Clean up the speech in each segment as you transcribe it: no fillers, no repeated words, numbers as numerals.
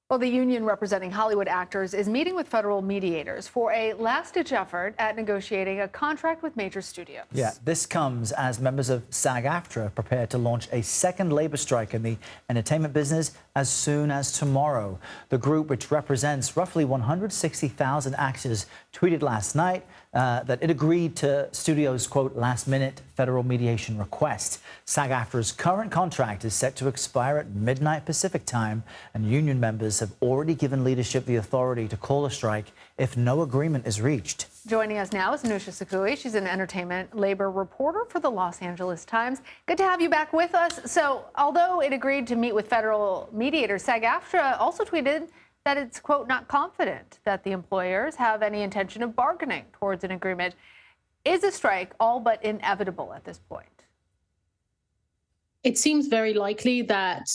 Well, the union representing Hollywood actors is meeting with federal mediators for a last-ditch effort at negotiating a contract with major studios. Yeah, this comes as members of SAG-AFTRA prepare to launch a second labor strike in the entertainment business as soon as tomorrow. The group, which represents roughly 160,000 actors, tweeted last night that it agreed to studios' quote last-minute federal mediation request. SAG-AFTRA's current contract is set to expire at midnight Pacific time, and union members have already given leadership the authority to call a strike if no agreement is reached. Joining us now is Anousha Sakoui. She's an entertainment labor reporter for the Los Angeles Times. Good to have you back with us. So, although it agreed to meet with federal mediators, SAG-AFTRA also tweeted that it's, quote, not confident that the employers have any intention of bargaining towards an agreement. Is a strike all but inevitable at this point? It seems very likely that,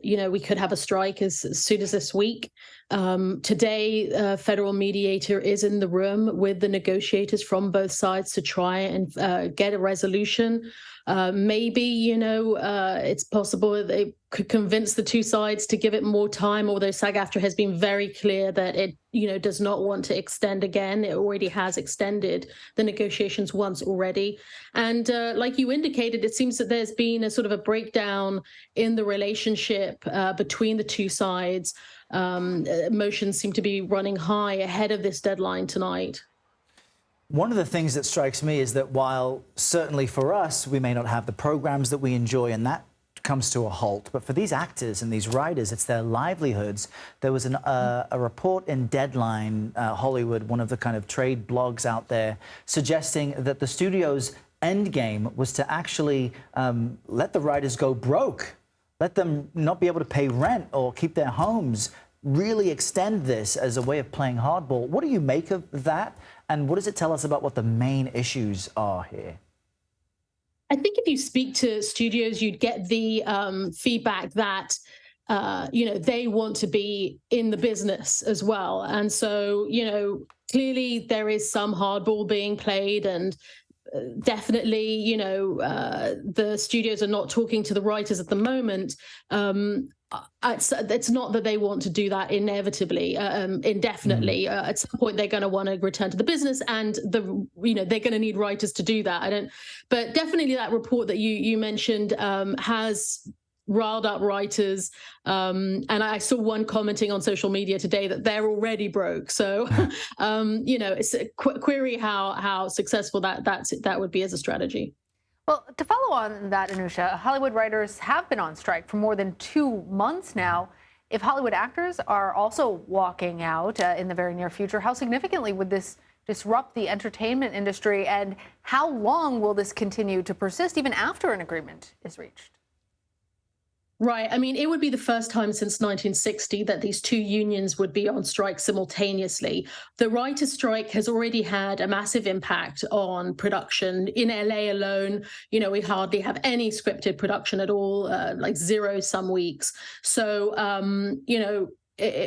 we could have a strike as soon as this week. Today, a federal mediator is in the room with the negotiators from both sides to try and get a resolution. Maybe, it's possible that they could convince the two sides to give it more time, although SAG-AFTRA has been very clear that it, does not want to extend again. It already has extended the negotiations once already. And like you indicated, it seems that there's been a sort of a breakdown in the relationship between the two sides. Emotions seem to be running high ahead of this deadline tonight. One of the things that strikes me is that while certainly for us, we may not have the programs that we enjoy, and that comes to a halt, but for these actors and these writers, it's their livelihoods. There was a report in Deadline Hollywood, one of the kind of trade blogs out there, suggesting that the studio's end game was to actually let the writers go broke, let them not be able to pay rent or keep their homes, really extend this as a way of playing hardball. What do you make of that? And what does it tell us about what the main issues are here? I think if you speak to studios, you'd get the feedback that, they want to be in the business as well. And so, clearly there is some hardball being played, and definitely, the studios are not talking to the writers at the moment. It's not that they want to do that inevitably, indefinitely. At some point, they're going to want to return to the business, and they're going to need writers to do that. But definitely that report that you mentioned has riled up writers. And I saw one commenting on social media today that they're already broke. So, it's a query how successful that would be as a strategy. Well, to follow on that, Anousha, Hollywood writers have been on strike for more than 2 months now. If Hollywood actors are also walking out in the very near future, how significantly would this disrupt the entertainment industry, and how long will this continue to persist even after an agreement is reached? Right. I mean, it would be the first time since 1960 that these two unions would be on strike simultaneously. The writers' strike has already had a massive impact on production. In LA alone, we hardly have any scripted production at all, like zero some weeks. So,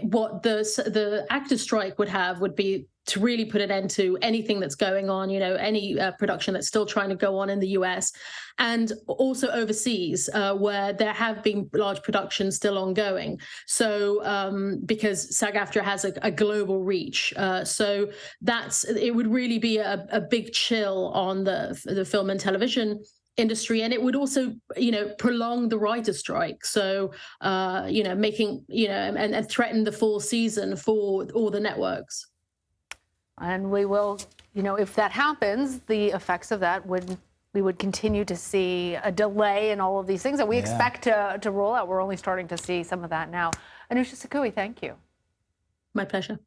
what the actors' strike would be to really put an end to anything that's going on, any production that's still trying to go on in the US, and also overseas, where there have been large productions still ongoing. So because SAG-AFTRA has a global reach. So it would really be a big chill on the film and television industry, and it would also, prolong the writer's strike. So, making, and threaten the fall season for all the networks. And we will, if that happens, the effects of that we would continue to see a delay in all of these things that we expect to roll out. We're only starting to see some of that now. Anousha Sakoui, thank you. My pleasure.